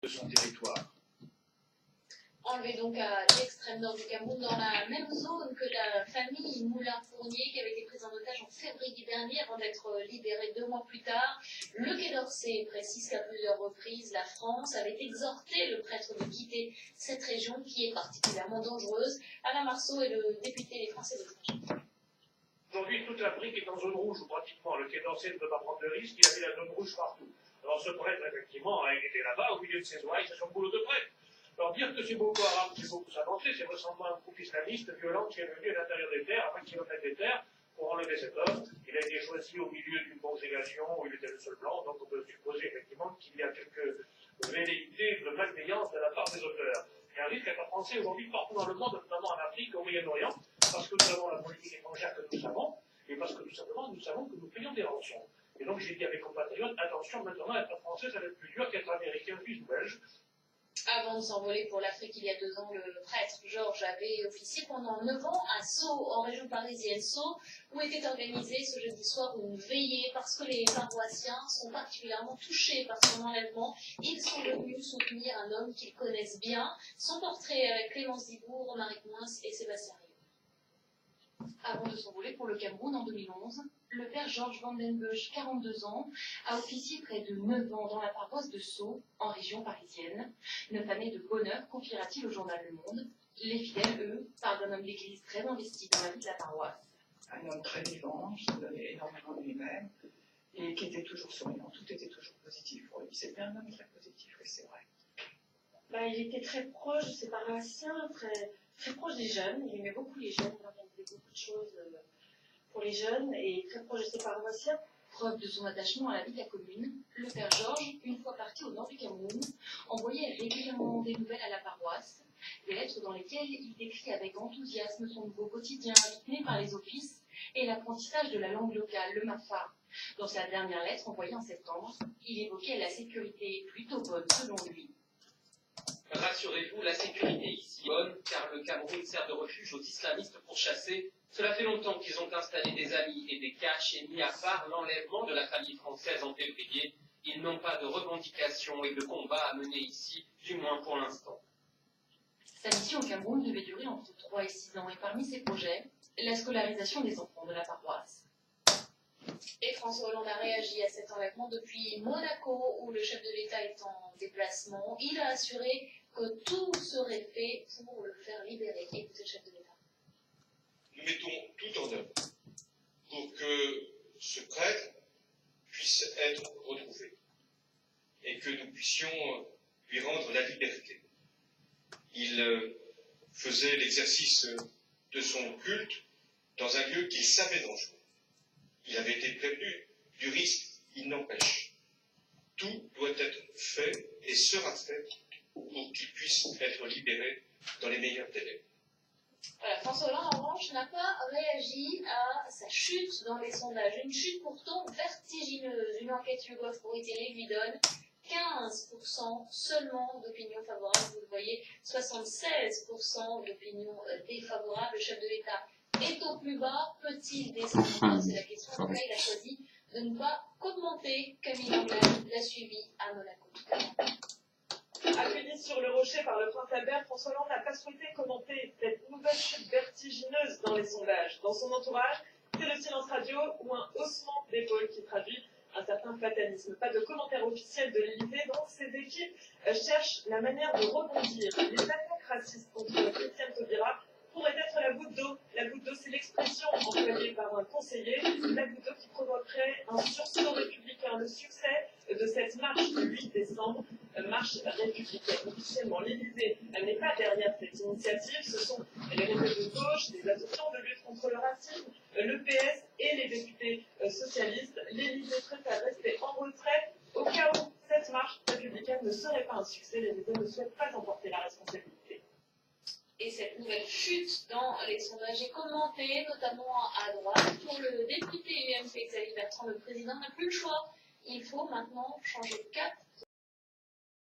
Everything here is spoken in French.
de son territoire. Enlevé donc à l'extrême nord du Cameroun, dans la même zone que la famille Moulin-Fournier, qui avait été prise en otage en février dernier avant d'être libérée 2 mois plus tard. Le Quai d'Orsay précise qu'à plusieurs reprises, la France avait exhorté le prêtre de quitter cette région qui est particulièrement dangereuse. Alain Marceau est le député des Français de l'étranger. Aujourd'hui, toute l'Afrique est en zone rouge, ou pratiquement. Le Quai d'Orsay ne peut pas prendre de risque, il avait la zone rouge partout. Alors ce prêtre, effectivement, il était là-bas, au milieu de ses oreilles, c'est son boulot de prêtre. Alors dire que c'est Boko Haram qui faut s'avancer, c'est ressemblant à un groupe islamiste violent qui est venu à l'intérieur des terres, à 20 km des terres, pour enlever cet homme. Il a été choisi au milieu d'une congrégation où il était le seul blanc, donc on peut supposer effectivement qu'il y a quelques velléités de malveillance de la part des auteurs. Il y a un risque d'être français aujourd'hui partout dans le monde, notamment en Afrique, au Moyen-Orient, parce que nous avons la politique étrangère que nous savons, et parce que tout simplement nous savons que nous payons des rançons. Et donc j'ai dit à mes compatriotes, attention maintenant, être français, ça va être plus dur qu'être américain, suisse ou belge. Avant de s'envoler pour l'Afrique il y a 2 ans, le prêtre Georges avait officié pendant 9 ans à Sceaux, en région parisienne. Sceaux, où était organisée ce jeudi soir une veillée parce que les paroissiens sont particulièrement touchés par son enlèvement. Ils sont venus soutenir un homme qu'ils connaissent bien. Son portrait avec Clémence Dibourg, Marie Coins et Sébastien Rio. Avant de s'envoler pour le Cameroun en 2011, le père Georges Vandenbusch, 42 ans, a officié près de 9 ans dans la paroisse de Sceaux, en région parisienne. 9 années de bonheur, confiera-t-il au journal Le Monde. Les fidèles, eux, parlent d'un homme d'église très investi dans la vie de la paroisse. Un homme très vivant, qui se donnait énormément de lui-même, et qui était toujours souriant, tout était toujours positif pour lui. C'était un homme très positif, oui, c'est vrai. Il était très proche de ses paroissiens, très proche des jeunes. Il aimait beaucoup les jeunes, il organisait beaucoup de choses pour les jeunes, et très proche de ses paroissiens. Preuve de son attachement à la vie de la commune, le père Georges, une fois parti au nord du Cameroun, envoyait régulièrement des nouvelles à la paroisse, des lettres dans lesquelles il décrit avec enthousiasme son nouveau quotidien rythmé par les offices et l'apprentissage de la langue locale, le mafa. Dans sa dernière lettre envoyée en septembre, il évoquait la sécurité plutôt bonne selon lui. Rassurez-vous, la sécurité ici est bonne, car le Cameroun sert de refuge aux islamistes pourchassés. Cela fait longtemps qu'ils ont installé des amis et des caches et mis à part l'enlèvement de la famille française en février. Ils n'ont pas de revendications et de combats à mener ici, du moins pour l'instant. Sa mission au Cameroun devait durer entre 3 et 6 ans, et parmi ses projets, la scolarisation des enfants de la paroisse. Et François Hollande a réagi à cet enlèvement depuis Monaco, où le chef de l'État est en déplacement. Il a assuré que tout serait fait pour le faire libérer. Écoutez le chef de l'État. Nous mettons tout en œuvre pour que ce prêtre puisse être retrouvé et que nous puissions lui rendre la liberté. Il faisait l'exercice de son culte dans un lieu qu'il savait dangereux. Il avait été prévenu du risque, il n'empêche. Tout doit être fait et sera fait pour qu'il puisse être libéré dans les meilleurs délais. Voilà, François Hollande, en revanche, n'a pas réagi à sa chute dans les sondages. Une chute pourtant vertigineuse. Une enquête YouGov pour télé lui donne 15% seulement d'opinion favorable. Vous le voyez, 76% d'opinion défavorable. Le chef de l'État est au plus bas. Peut-il descendre? C'est la question. En tout cas, il a choisi de ne pas commenter. Camille Anglade l'a suivi à Monaco. Appuyé sur le rocher par le prince Albert, François Hollande n'a pas souhaité commenter cette nouvelle chute vertigineuse dans les sondages. Dans son entourage, c'est le silence radio ou un haussement d'épaule qui traduit un certain fatalisme. Pas de commentaire officiel de l'Élysée, donc ces équipes cherchent la manière de rebondir. Les attaques racistes contre Christiane Taubira pourrait être la goutte d'eau. La goutte d'eau, c'est l'expression employée par un conseiller. La goutte d'eau qui provoquerait un sursaut républicain. Le succès de cette marche du 8 décembre, marche républicaine. Officiellement, l'Élysée n'est pas derrière cette initiative. Ce sont les réseaux de gauche, des associations de lutte contre le racisme, le PS et les députés socialistes. L'Élysée préfère rester en retrait au cas où cette marche républicaine ne serait pas un succès. L'Élysée ne souhaite pas emporter la responsabilité. Et cette nouvelle chute dans les sondages est commentée, notamment à droite. Pour le député UMP Xavier Bertrand, le président n'a plus le choix. Il faut maintenant changer de cap